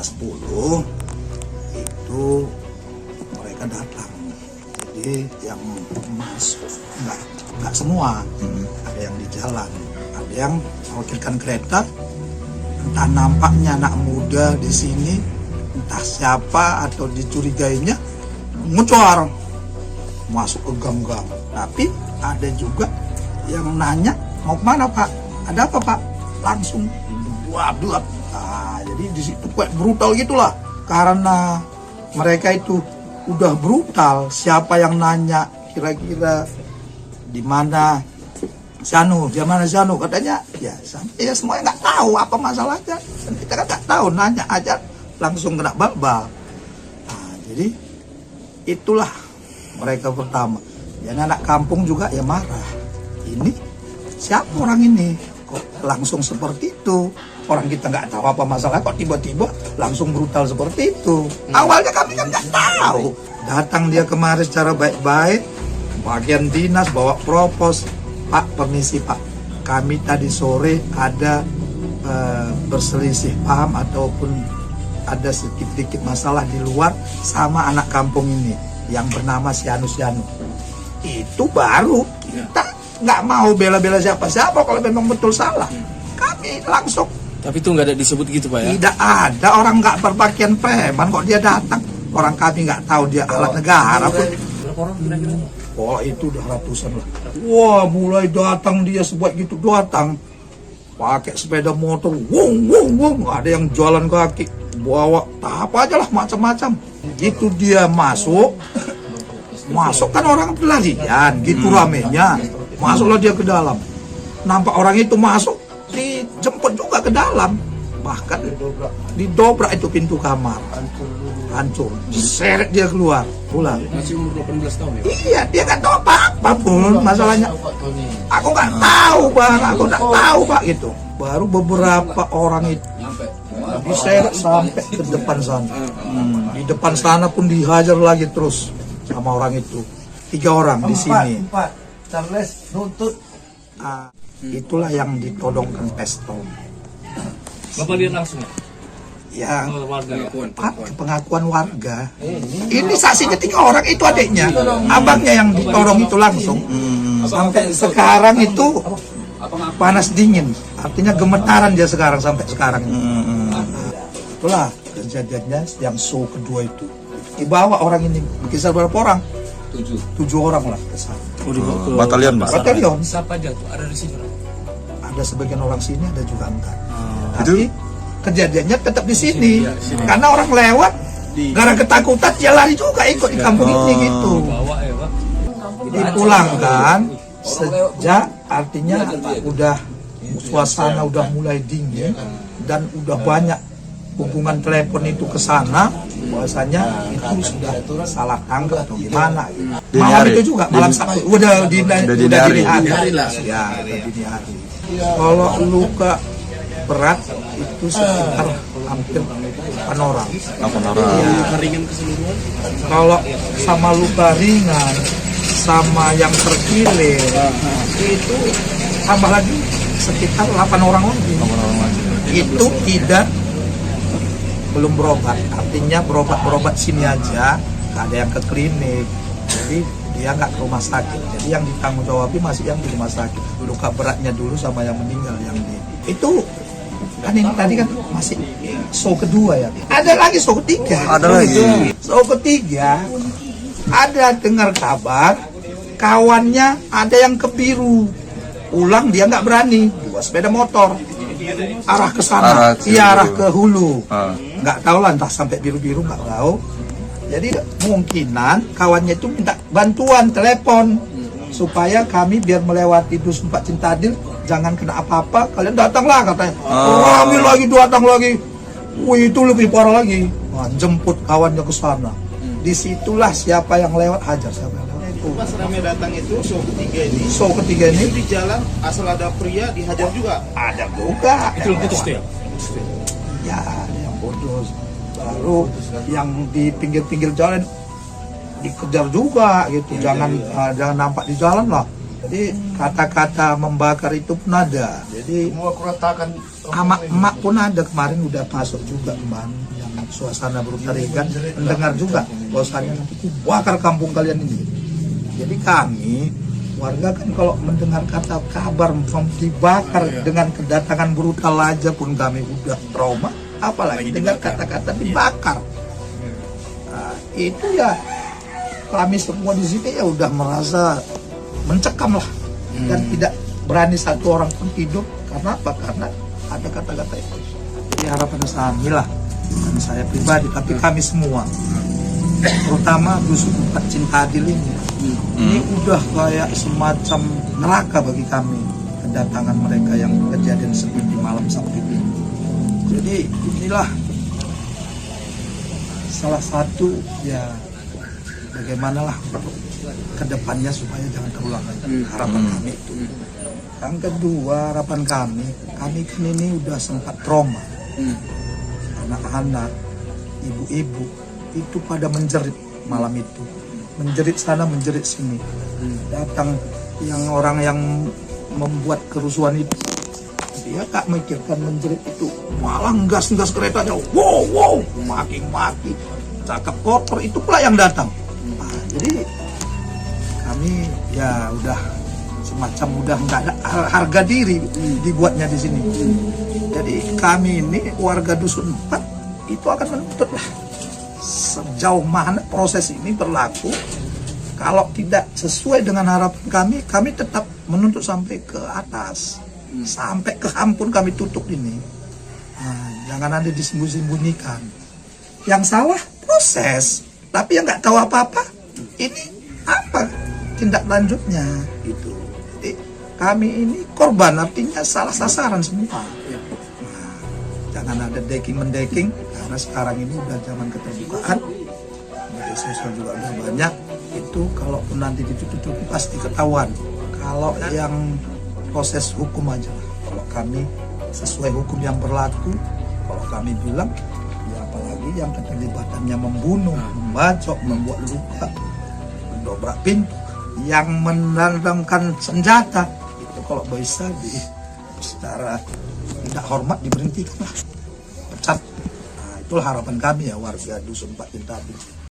10 itu mereka datang. Jadi yang masuk nggak semua, ada yang di jalan, ada yang mewakilkan kereta. Entah nampaknya anak muda di sini, entah siapa atau dicurigainya ngucor masuk ke gang-gang. Tapi ada juga yang nanya, mau kemana Pak? Ada apa Pak? Langsung duap-duap. Nah, jadi di situ kayak brutal gitulah. Karena mereka itu udah brutal. Siapa yang nanya kira-kira di mana Syanu, di mana Syanu? Katanya ya semuanya nggak tahu apa masalahnya. Dan kita kan nggak tahu, nanya aja langsung kena bal-bal. Nah, jadi itulah mereka pertama. Yang anak kampung juga ya marah. Ini siapa orang ini? Kok langsung seperti itu? Orang kita nggak tahu apa masalah, kok tiba-tiba langsung brutal seperti itu. Awalnya kami kan nggak tahu. Datang dia kemarin secara baik-baik, bagian dinas bawa propos. Pak, permisi Pak, kami tadi sore ada berselisih paham ataupun ada sedikit masalah di luar sama anak kampung ini yang bernama Syanu. Itu baru kita nggak mau bela-bela siapa-siapa kalau memang betul salah. Kami langsung. Tapi itu nggak ada disebut gitu Pak ya? Tidak ada, orang nggak berpakaian preman kok dia datang. Orang kami nggak tahu dia alat negara pun. Berapa orang kira-kira? Wah itu udah ratusan lah. Wah mulai datang dia sebuat gitu datang. Pakai sepeda motor, wong. Ada yang jalan kaki, bawa apa aja lah macam-macam. Gitu dia masuk kan orang pelarian, gitu ramenya. Masuklah dia ke dalam. Nampak orang itu masuk, dijemput juga ke dalam. Bahkan didobrak itu pintu kamar. Hancur. Diseret dia keluar. Pulang. Masih umur 18 tahun ya? Iya, dia nggak tahu apa-apa pun masalahnya. Aku nggak tahu Bang, aku nggak tahu Pak gitu. Baru beberapa orang itu diseret sampai ke depan sana. Di depan sana pun dihajar lagi terus sama orang itu. 3 orang di sini. Charles nuntut. Itulah yang ditodongkan pistol. Bapak lihat langsung ya? Yang Warga ya? pengakuan warga. Ini saksinya 3 orang, itu adiknya, abangnya yang ditodong itu langsung. Sampai sekarang itu panas dingin, artinya gemetaran dia sampai sekarang. Itulah kejadiannya yang show kedua itu. Dibawa orang ini, kisah berapa orang? 7 orang lah ke sana. Batalion Mas? Batalion. Siapa aja tuh? Ada di sini? Ada sebagian orang sini, ada juga enggak. Tapi kejadiannya tetap di sini. Karena orang lewat, gara ketakutan dia lari juga ikut di kampung ini gitu. Bawa ya Pak? Dipulangkan sejak artinya udah suasana udah mulai dingin dan udah banyak hubungan telepon itu ke sana, bahwasanya itu sudah salah tangkap atau gimana gitu. Malam itu juga malam Sabtu udah dini hari. Ya, udah dini hari. Kalau luka berat itu sekitar hampir 8 orang. Luka ringan keseluruhan? Kalau sama luka ringan sama yang terkilir itu tambah lagi sekitar 8 orang lagi. Itu belum berobat, artinya berobat sini aja, nggak ada yang ke klinik, jadi dia nggak ke rumah sakit. Jadi yang ditanggung jawabi masih yang di rumah sakit. Luka beratnya dulu sama yang meninggal yang itu kan ini tadi kan masih show kedua ya. Ada lagi show ketiga. Ada lagi. Show ketiga ada dengar kabar kawannya ada yang ke Biru, pulang dia nggak berani, bawa sepeda motor arah ke sana, arah ke Hulu. Nggak tahu lah, entah sampai Biru-Biru nggak tahu. Jadi kemungkinan kawannya itu minta bantuan telepon supaya kami biar melewati Dus 4 Cintadil jangan kena apa-apa, kalian datanglah katanya. Kami lagi datang lagi. Wih, itu lebih parah lagi. Wah, jemput kawannya ke sana. Disitulah siapa yang lewat hajar siapa yang lewat. Pas rame datang itu show ketiga ini Itu di jalan asal ada pria dihajar juga. ada juga. Itu putus tuh ya? Ya, ada yang putus. Lalu yang di pinggir-pinggir jalan dikejar juga gitu. Jangan nampak di jalan lah. Jadi kata-kata membakar itu pun ada. Jadi Semua aku ratakan. emak pun ada kemarin udah masuk juga kemarin yang suasana bertarikan mendengar juga bahwasanya nanti ku bakar kampung kalian ini. Jadi kami warga kan kalau mendengar kata kabar dibakar dengan kedatangan brutal aja pun kami udah trauma, apalagi dengar kata-kata dibakar. Nah, itu ya kami semua di sini ya udah merasa mencekam lah dan tidak berani satu orang pun tidur. Karena apa? Karena ada kata-kata itu. Jadi harapan kami lah, bukan saya pribadi tapi kami semua, terutama Dusun 4 Cinta Adil ini udah kayak semacam neraka bagi kami kedatangan mereka yang kejadian seperti malam Sabtu ini. Jadi inilah salah satu ya bagaimanalah kedepannya supaya jangan terulang lagi. Harapan kami itu. Yang kedua harapan kami kan ini udah sempat trauma. Anak-anak, ibu-ibu itu pada menjerit malam itu, menjerit sana menjerit sini. Datang yang orang yang membuat kerusuhan itu, dia tak mikirkan menjerit itu, malah gas keretanya, wow, maki-maki, cakap kotor, itu pula yang datang. Nah, jadi kami ya udah semacam udah nggak ada harga diri dibuatnya di sini. Jadi kami ini warga Dusun 4 itu akan menuntut lah sejauh mana proses ini berlaku. Kalau tidak sesuai dengan harapan kami tetap menuntut sampai ke atas, sampai ke HAM pun kami tutup ini. Nah, jangan ada disembunyikan. Yang salah proses, tapi yang nggak tahu apa-apa ini apa tindak lanjutnya itu. Jadi kami ini korban, artinya salah sasaran semua. Nah, jangan ada deking-mendeking karena sekarang ini udah zaman keterbukaan, media sosial juga udah banyak. Itu kalaupun nanti ditutupi pasti ketahuan. Kalau yang proses hukum aja lah. Kalau kami sesuai hukum yang berlaku, kalau kami bilang ya apalagi yang keterlibatannya membunuh, membacok, membuat luka, mendobrak pintu, yang menantangkan senjata, itu kalau bisa secara tidak hormat diberhentikan lah, pecat. Nah, itulah harapan kami ya warga Dusun 4 Cinta Adil.